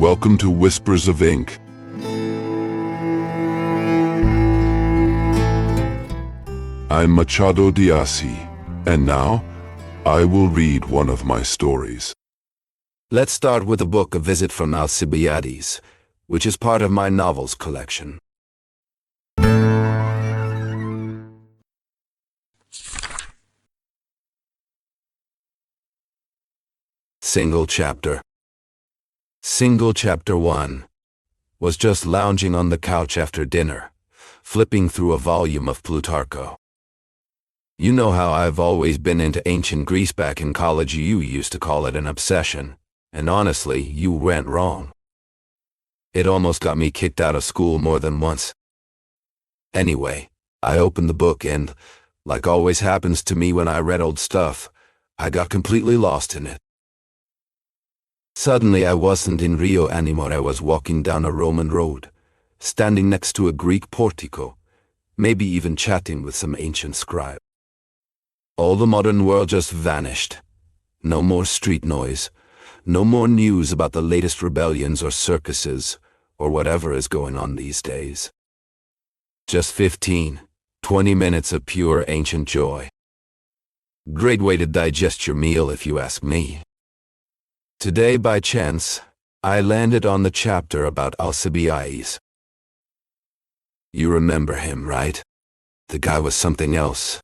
welcome to Whispers of Ink. I'm Machado de Assis, and now I will read one of my stories. Let's start with a book, A Visit from Alcibiades, which is part of my novels collection. Single Chapter 1 was just lounging on the couch after dinner, flipping through a volume of Plutarch. You know how I've always been into ancient Greece. Back in college you used to call it an obsession, and honestly, you went wrong. It almost got me kicked out of school more than once. Anyway, I opened the book and, like always happens to me when I read old stuff, I got completely lost in it. Suddenly I wasn't in Rio anymore. I was walking down a Roman road, standing next to a Greek portico, maybe even chatting with some ancient scribe. All the modern world just vanished. No more street noise, no more news about the latest rebellions or circuses, or whatever is going on these days. Just 15, 20 minutes of pure ancient joy. Great way to digest your meal if you ask me. Today, by chance, I landed on the chapter about Alcibiades. You remember him, right? The guy was something else.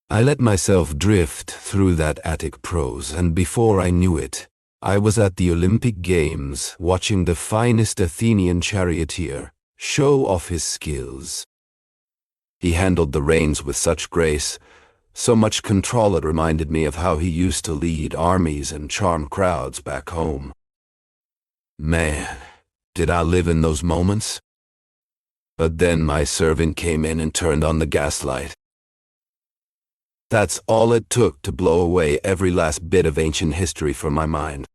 I let myself drift through that Attic prose, and before I knew it, I was at the Olympic Games watching the finest Athenian charioteer show off his skills. He handled the reins with such grace, so much control it reminded me of how he used to lead armies and charm crowds back home. Man, did I live in those moments? But then my servant came in and turned on the gaslight. That's all it took to blow away every last bit of ancient history from my mind.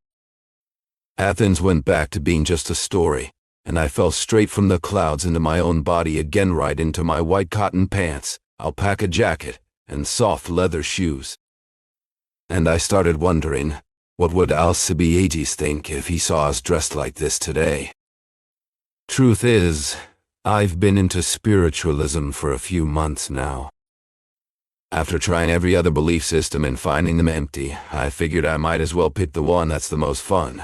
Athens went back to being just a story, and I fell straight from the clouds into my own body again, right into my white cotton pants, alpaca jacket, and soft leather shoes. And I started wondering, what would Alcibiades think if he saw us dressed like this today? Truth is, I've been into spiritualism for a few months now. After trying every other belief system and finding them empty, I figured I might as well pick the one that's the most fun.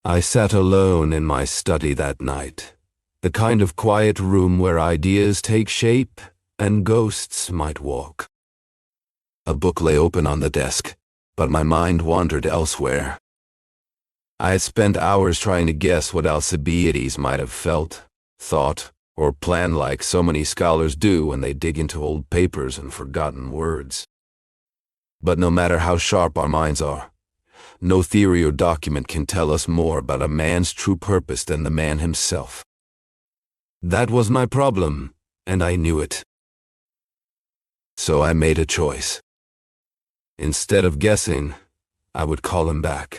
I sat alone in my study that night, the kind of quiet room where ideas take shape and ghosts might walk. A book lay open on the desk, but my mind wandered elsewhere. I had spent hours trying to guess what Alcibiades might have felt, thought, or planned, like so many scholars do when they dig into old papers and forgotten words. But no matter how sharp our minds are, no theory or document can tell us more about a man's true purpose than the man himself. That was my problem, and I knew it. So I made a choice. Instead of guessing, I would call him back.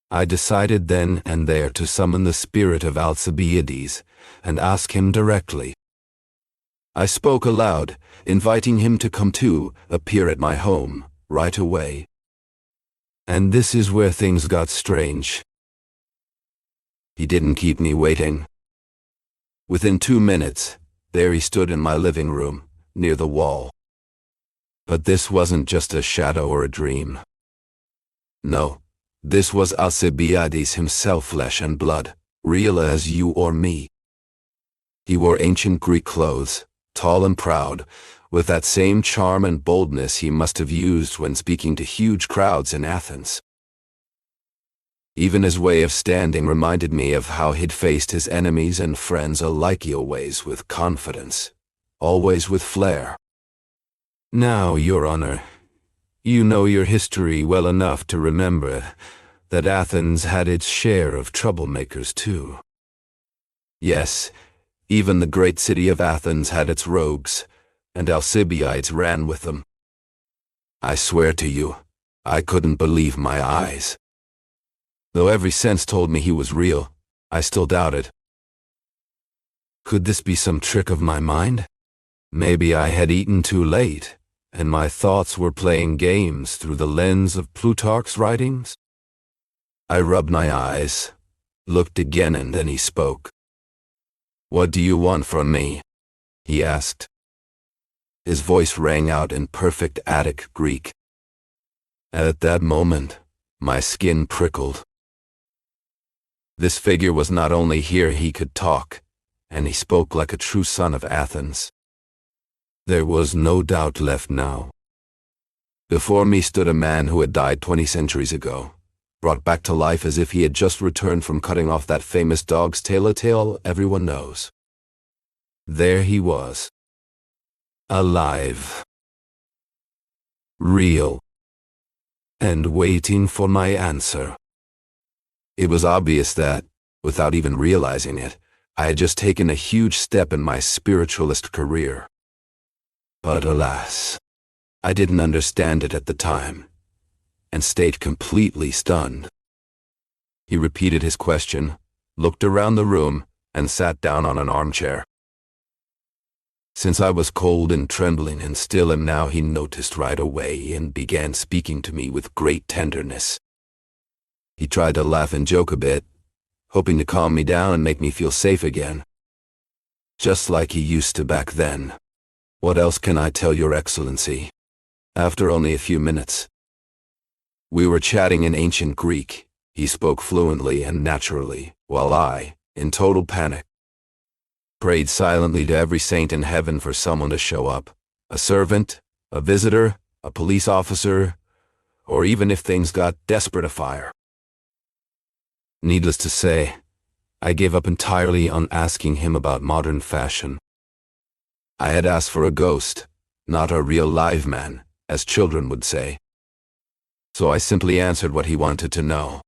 I decided then and there to summon the spirit of Alcibiades and ask him directly. I spoke aloud, inviting him to come to appear at my home right away. And this is where things got strange. He didn't keep me waiting. Within 2 minutes, there he stood in my living room, near the wall. But this wasn't just a shadow or a dream. No, this was Alcibiades himself, flesh and blood, real as you or me. He wore ancient Greek clothes, tall and proud, with that same charm and boldness he must have used when speaking to huge crowds in Athens. Even his way of standing reminded me of how he'd faced his enemies and friends alike, always with confidence, always with flair. Now, Your Honor, you know your history well enough to remember that Athens had its share of troublemakers too. Yes, even the great city of Athens had its rogues, and Alcibiades ran with them. I swear to you, I couldn't believe my eyes. Though every sense told me he was real, I still doubted. Could this be some trick of my mind? Maybe I had eaten too late, and my thoughts were playing games through the lens of Plutarch's writings? I rubbed my eyes, looked again, and then he spoke. "What do you want from me?" he asked. His voice rang out in perfect Attic Greek. At that moment, my skin prickled. This figure was not only here, he could talk, and he spoke like a true son of Athens. There was no doubt left now. Before me stood a man who had died 20 centuries ago, brought back to life as if he had just returned from cutting off that famous dog's tail, a tale everyone knows. There he was, alive, real, and waiting for my answer. It was obvious that, without even realizing it, I had just taken a huge step in my spiritualist career. But alas, I didn't understand it at the time, and stayed completely stunned. He repeated his question, looked around the room, and sat down on an armchair. Since I was cold and trembling and still am now, he noticed right away and began speaking to me with great tenderness. He tried to laugh and joke a bit, hoping to calm me down and make me feel safe again. Just like he used to back then. "What else can I tell your excellency?" After only a few minutes. We were chatting in ancient Greek. He spoke fluently and naturally, while I, in total panic, prayed silently to every saint in heaven for someone to show up. A servant, a visitor, a police officer, or even if things got desperate, a fire. Needless to say, I gave up entirely on asking him about modern fashion. I had asked for a ghost, not a real live man, as children would say. So I simply answered what he wanted to know.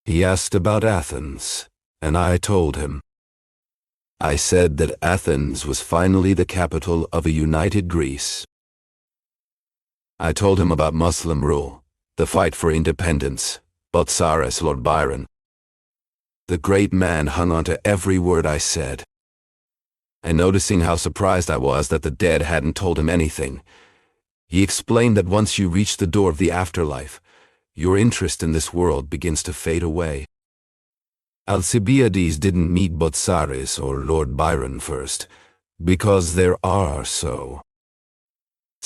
He asked about Athens, and I told him. I said that Athens was finally the capital of a united Greece. I told him about Muslim rule, the fight for independence, Botsaris, Lord Byron. The great man hung on to every word I said. And noticing how surprised I was that the dead hadn't told him anything, he explained that once you reach the door of the afterlife, your interest in this world begins to fade away. Alcibiades didn't meet Botsaris or Lord Byron first, because there are so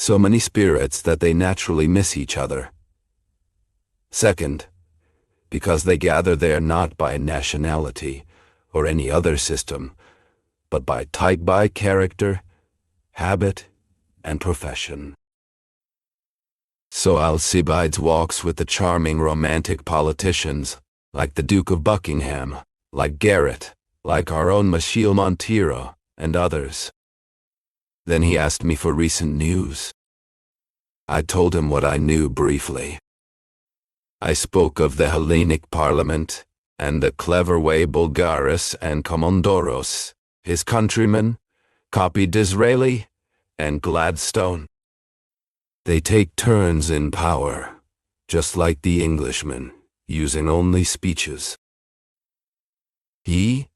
many spirits that they naturally miss each other. Second, because they gather there not by nationality or any other system, but by type, by character, habit, and profession. So Alcibiades walks with the charming romantic politicians, like the Duke of Buckingham, like Garrett, like our own Michel Montero, and others. Then he asked me for recent news. I told him what I knew briefly. I spoke of the Hellenic Parliament, and the clever way Bulgaris and Komondoros, his countrymen, copied Disraeli and Gladstone. They take turns in power, just like the Englishmen, using only speeches. He,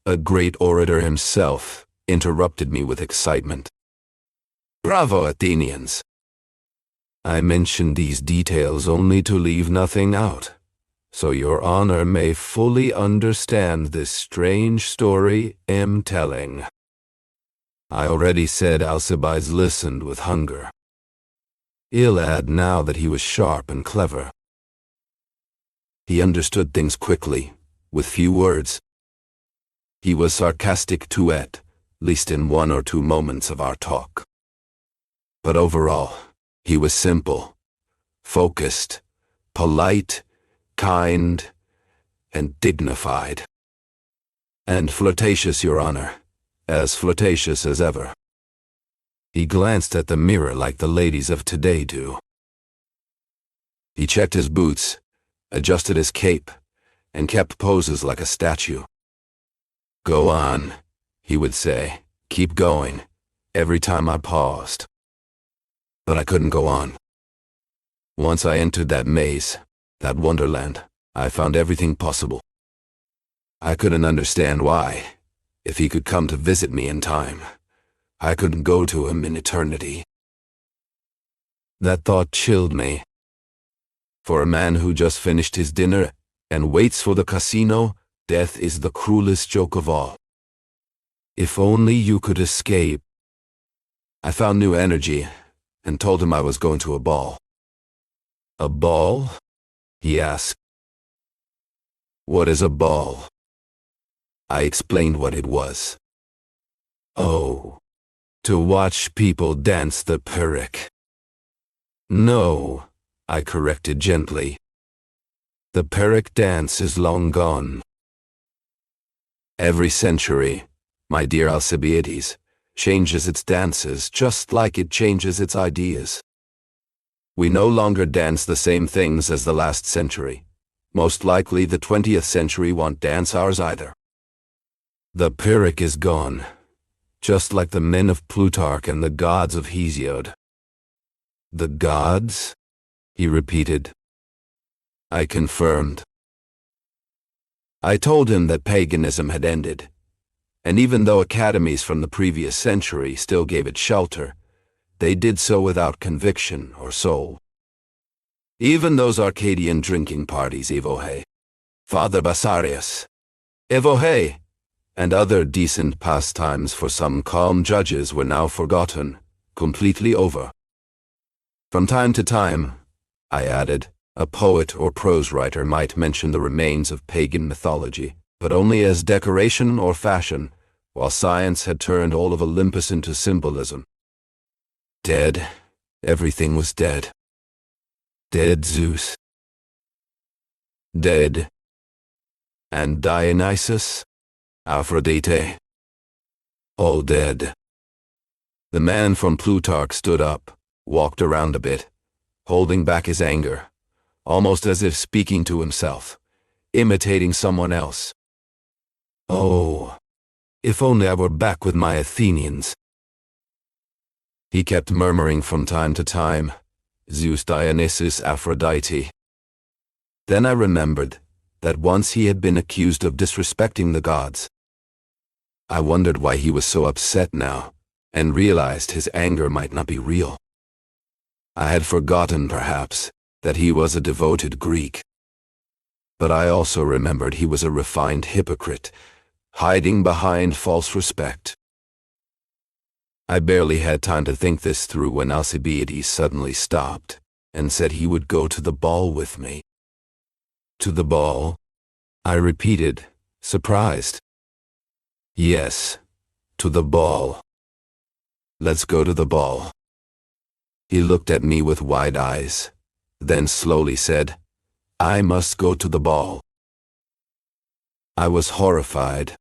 a great orator himself, interrupted me with excitement. Bravo, Athenians! I mention these details only to leave nothing out, so your honor may fully understand this strange story I'm telling. I already said Alcibiades listened with hunger. Ill add now that he was sharp and clever. He understood things quickly, with few words. He was sarcastic too, at least in one or two moments of our talk. But overall, he was simple, focused, polite, kind, and dignified. And flirtatious, your honor, as flirtatious as ever. He glanced at the mirror like the ladies of today do. He checked his boots, adjusted his cape, and kept poses like a statue. Go on, he would say, keep going, every time I paused. But I couldn't go on. Once I entered that maze, that wonderland, I found everything possible. I couldn't understand why, if he could come to visit me in time, I couldn't go to him in eternity. That thought chilled me. For a man who just finished his dinner and waits for the casino, death is the cruelest joke of all. If only you could escape. I found new energy and told him I was going to a ball. A ball? He asked. What is a ball? I explained what it was. Oh, to watch people dance the pyrrhic. No, I corrected gently. The pyrrhic dance is long gone. Every century, my dear Alcibiades, changes its dances just like it changes its ideas. We no longer dance the same things as the last century. Most likely the 20th century won't dance ours either. The pyrrhic is gone, just like the men of Plutarch and the gods of Hesiod. The gods? He repeated. I confirmed. I told him that paganism had ended, and even though academies from the previous century still gave it shelter, they did so without conviction or soul. Even those Arcadian drinking parties, evohe, Father Basarius, evohe, and other decent pastimes for some calm judges were now forgotten, completely over. From time to time, I added, a poet or prose writer might mention the remains of pagan mythology, but only as decoration or fashion, while science had turned all of Olympus into symbolism. Dead, everything was dead. Dead Zeus. Dead. And Dionysus, Aphrodite. All dead. The man from Plutarch stood up, walked around a bit, holding back his anger, almost as if speaking to himself, imitating someone else. Oh, if only I were back with my Athenians. He kept murmuring from time to time, Zeus, Dionysus, Aphrodite. Then I remembered that once he had been accused of disrespecting the gods. I wondered why he was so upset now, and realized his anger might not be real. I had forgotten, perhaps, that he was a devoted Greek. But I also remembered he was a refined hypocrite, hiding behind false respect. I barely had time to think this through when Alcibiades suddenly stopped and said he would go to the ball with me. To the ball? I repeated, surprised. Yes, to the ball. Let's go to the ball. He looked at me with wide eyes, then slowly said, I must go to the ball. I was horrified.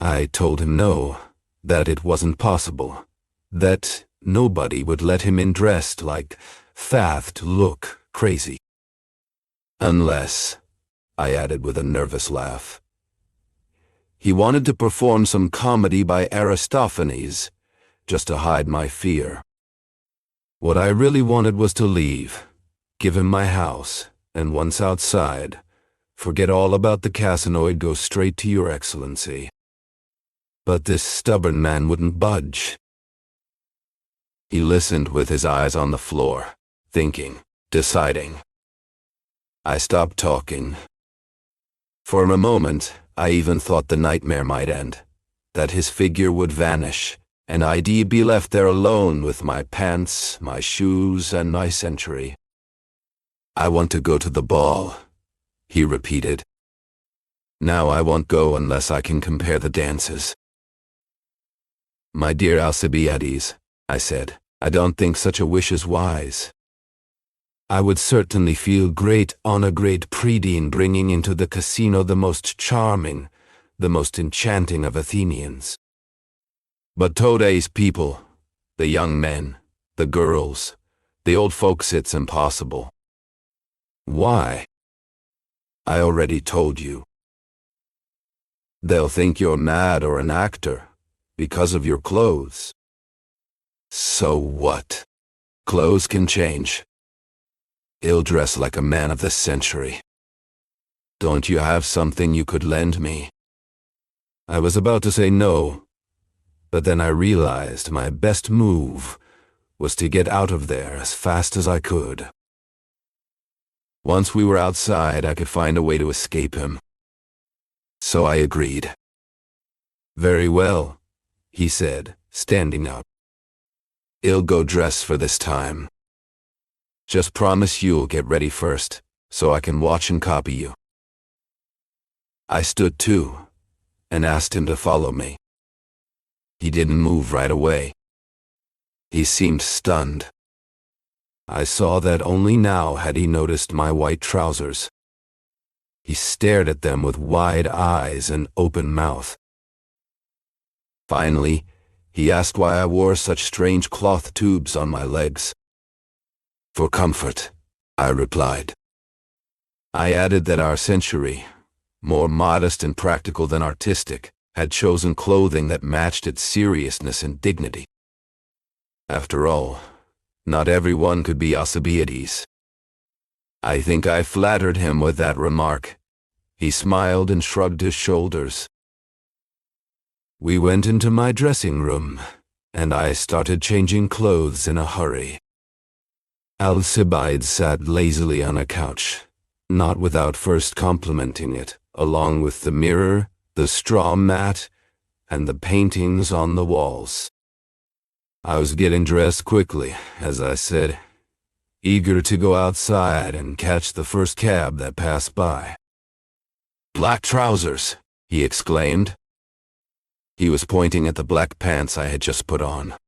I told him no, that it wasn't possible, that nobody would let him in dressed like that to look crazy. Unless, I added with a nervous laugh, he wanted to perform some comedy by Aristophanes, just to hide my fear. What I really wanted was to leave, give him my house, and once outside, forget all about the casinoid, go straight to your excellency. But this stubborn man wouldn't budge. He listened with his eyes on the floor, thinking, deciding. I stopped talking. For a moment, I even thought the nightmare might end, that his figure would vanish, and I'd be left there alone with my pants, my shoes, and my century. I want to go to the ball, he repeated. Now I won't go unless I can compare the dances. My dear Alcibiades, I said, I don't think such a wish is wise. I would certainly feel great honor, great pride in bringing into the casino the most charming, the most enchanting of Athenians. But today's people, the young men, the girls, the old folks, it's impossible. Why? I already told you. They'll think you're mad or an actor, because of your clothes. So what? Clothes can change. He'll dress like a man of the century. Don't you have something you could lend me? I was about to say no, but then I realized my best move was to get out of there as fast as I could. Once we were outside, I could find a way to escape him. So I agreed. "Very well," he said, standing up. "I'll go dress for this time. Just promise you'll get ready first, so I can watch and copy you." I stood too, and asked him to follow me. He didn't move right away. He seemed stunned. I saw that only now had he noticed my white trousers. He stared at them with wide eyes and open mouth. Finally, he asked why I wore such strange cloth tubes on my legs. "For comfort," I replied. I added that our century, more modest and practical than artistic, had chosen clothing that matched its seriousness and dignity. After all, not everyone could be Alcibiades. I think I flattered him with that remark. He smiled and shrugged his shoulders. We went into my dressing room, and I started changing clothes in a hurry. Alcibiades sat lazily on a couch, not without first complimenting it, along with the mirror, the straw mat, and the paintings on the walls. I was getting dressed quickly, as I said, eager to go outside and catch the first cab that passed by. "Black trousers," he exclaimed. He was pointing at the black pants I had just put on.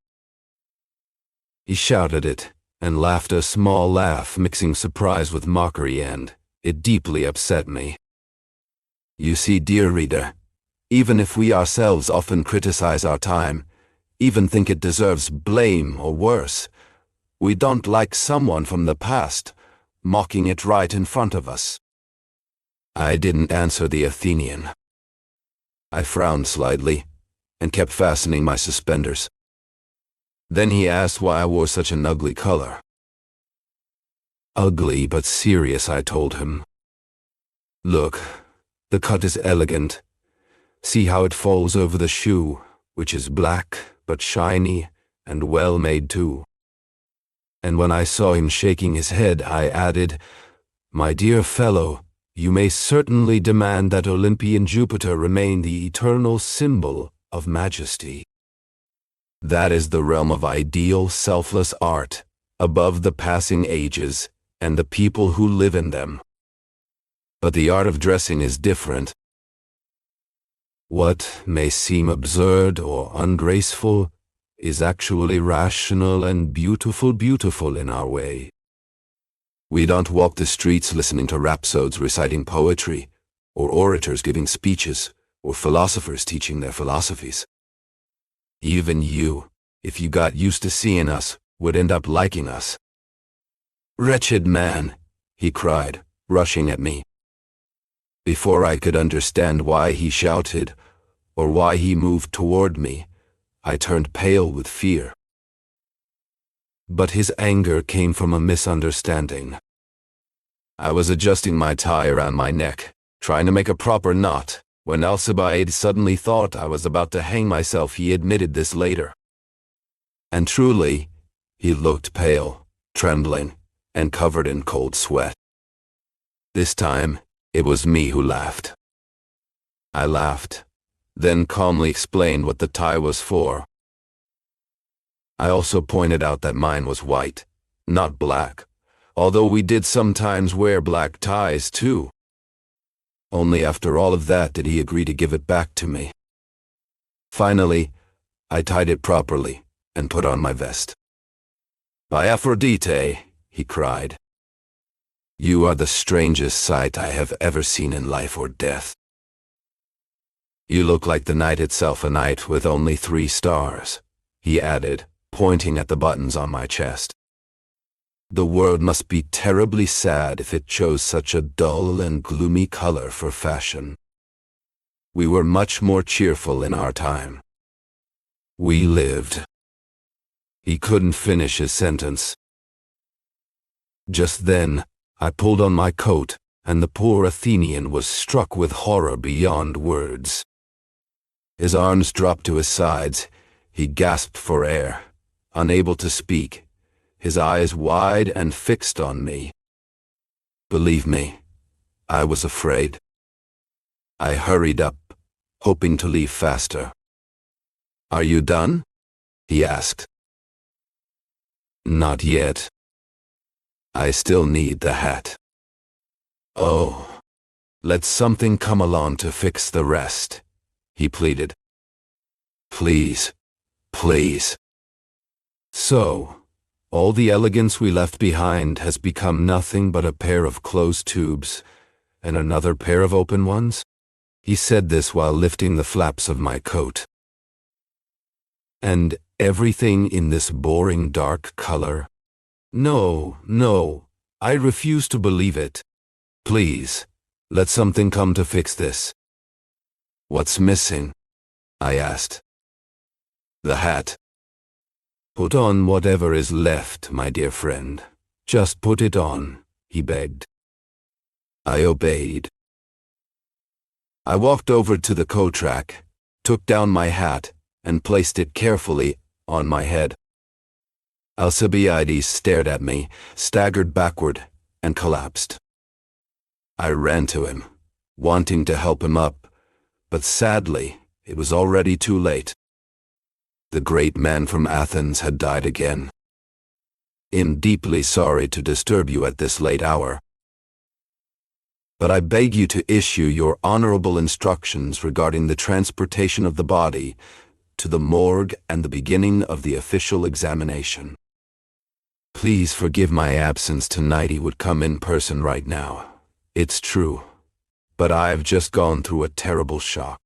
He shouted it, and laughed a small laugh mixing surprise with mockery, and it deeply upset me. You see, dear reader, even if we ourselves often criticize our time, even think it deserves blame or worse, we don't like someone from the past mocking it right in front of us. I didn't answer the Athenian. I frowned slightly and kept fastening my suspenders. Then he asked why I wore such an ugly color. Ugly but serious, I told him. Look, the cut is elegant. See how it falls over the shoe, which is black but shiny and well made too. And when I saw him shaking his head, I added, "My dear fellow, you may certainly demand that Olympian Jupiter remain the eternal symbol of majesty. That is the realm of ideal, selfless art, above the passing ages and the people who live in them. But the art of dressing is different. What may seem absurd or ungraceful is actually rational and beautiful in our way. We don't walk the streets listening to rhapsodes reciting poetry, or orators giving speeches, or philosophers teaching their philosophies. Even you, if you got used to seeing us, would end up liking us." "Wretched man," he cried, rushing at me. Before I could understand why he shouted, or why he moved toward me, I turned pale with fear. But his anger came from a misunderstanding. I was adjusting my tie around my neck, trying to make a proper knot, when Alcibiades suddenly thought I was about to hang myself. He admitted this later. And truly, he looked pale, trembling, and covered in cold sweat. This time, it was me who laughed. I laughed, then calmly explained what the tie was for. I also pointed out that mine was white, not black, although we did sometimes wear black ties too. Only after all of that did he agree to give it back to me. Finally, I tied it properly and put on my vest. "By Aphrodite," he cried, "you are the strangest sight I have ever seen in life or death. You look like the night itself, a night with only 3 stars, he added, pointing at the buttons on my chest. The world must be terribly sad if it chose such a dull and gloomy color for fashion. We were much more cheerful in our time. We lived." He couldn't finish his sentence. Just then, I pulled on my coat, and the poor Athenian was struck with horror beyond words. His arms dropped to his sides. He gasped for air, unable to speak, his eyes wide and fixed on me. Believe me, I was afraid. I hurried up, hoping to leave faster. "Are you done?" he asked. "Not yet. I still need the hat." "Oh, let something come along to fix the rest," he pleaded. "Please, please." So, all the elegance we left behind has become nothing but a pair of closed tubes and another pair of open ones? He said this while lifting the flaps of my coat. "And everything in this boring dark color? No, no, I refuse to believe it. Please, let something come to fix this." "What's missing?" I asked. "The hat." "Put on whatever is left, my dear friend. Just put it on," he begged. I obeyed. I walked over to the coat rack, took down my hat, and placed it carefully on my head. Alcibiades stared at me, staggered backward, and collapsed. I ran to him, wanting to help him up, but sadly, it was already too late. The great man from Athens had died again. "I'm deeply sorry to disturb you at this late hour, but I beg you to issue your honorable instructions regarding the transportation of the body to the morgue and the beginning of the official examination. Please forgive my absence tonight. He would come in person right now. It's true, but I've just gone through a terrible shock.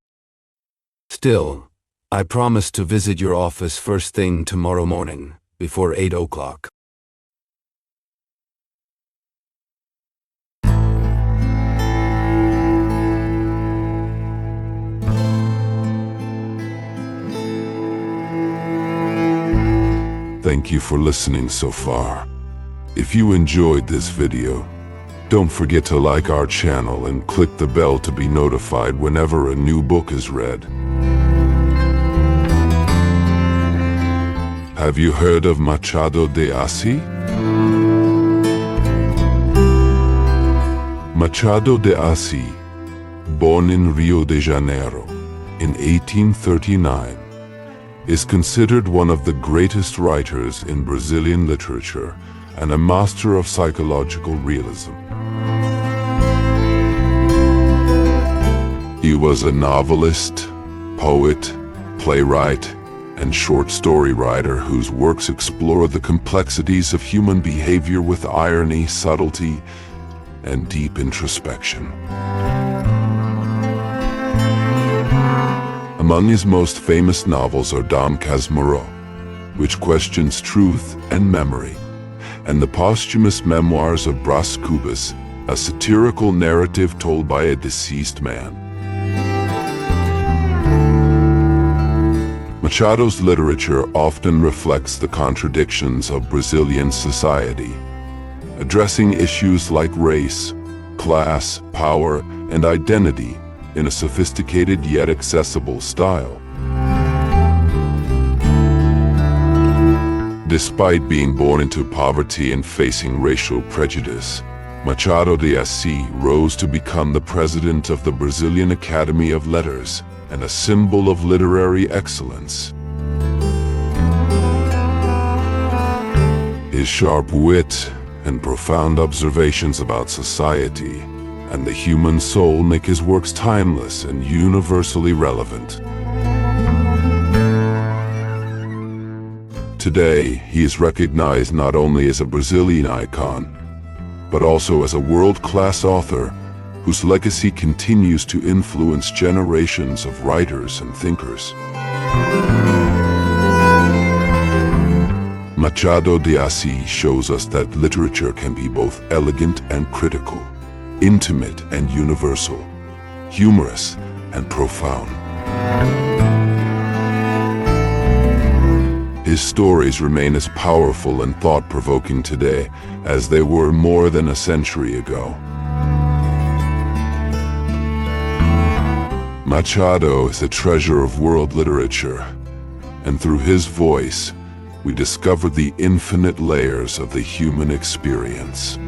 Still, I promise to visit your office first thing tomorrow morning, before 8 o'clock. Thank you for listening so far. If you enjoyed this video, don't forget to like our channel and click the bell to be notified whenever a new book is read. Have you heard of Machado de Assis? Machado de Assis, born in Rio de Janeiro in 1839, is considered one of the greatest writers in Brazilian literature and a master of psychological realism. He was a novelist, poet, playwright, and short story writer whose works explore the complexities of human behavior with irony, subtlety, and deep introspection. Among his most famous novels are Dom Casmurro, which questions truth and memory, and the posthumous memoirs of Brás Cubas, a satirical narrative told by a deceased man. Machado's literature often reflects the contradictions of Brazilian society, addressing issues like race, class, power, and identity in a sophisticated yet accessible style. Despite being born into poverty and facing racial prejudice, Machado de Assis rose to become the president of the Brazilian Academy of Letters and a symbol of literary excellence. His sharp wit and profound observations about society and the human soul make his works timeless and universally relevant. Today, he is recognized not only as a Brazilian icon, but also as a world-class author whose legacy continues to influence generations of writers and thinkers. Machado de Assis shows us that literature can be both elegant and critical, intimate and universal, humorous and profound. His stories remain as powerful and thought-provoking today as they were more than a century ago. Machado is a treasure of world literature, and through his voice, we discover the infinite layers of the human experience.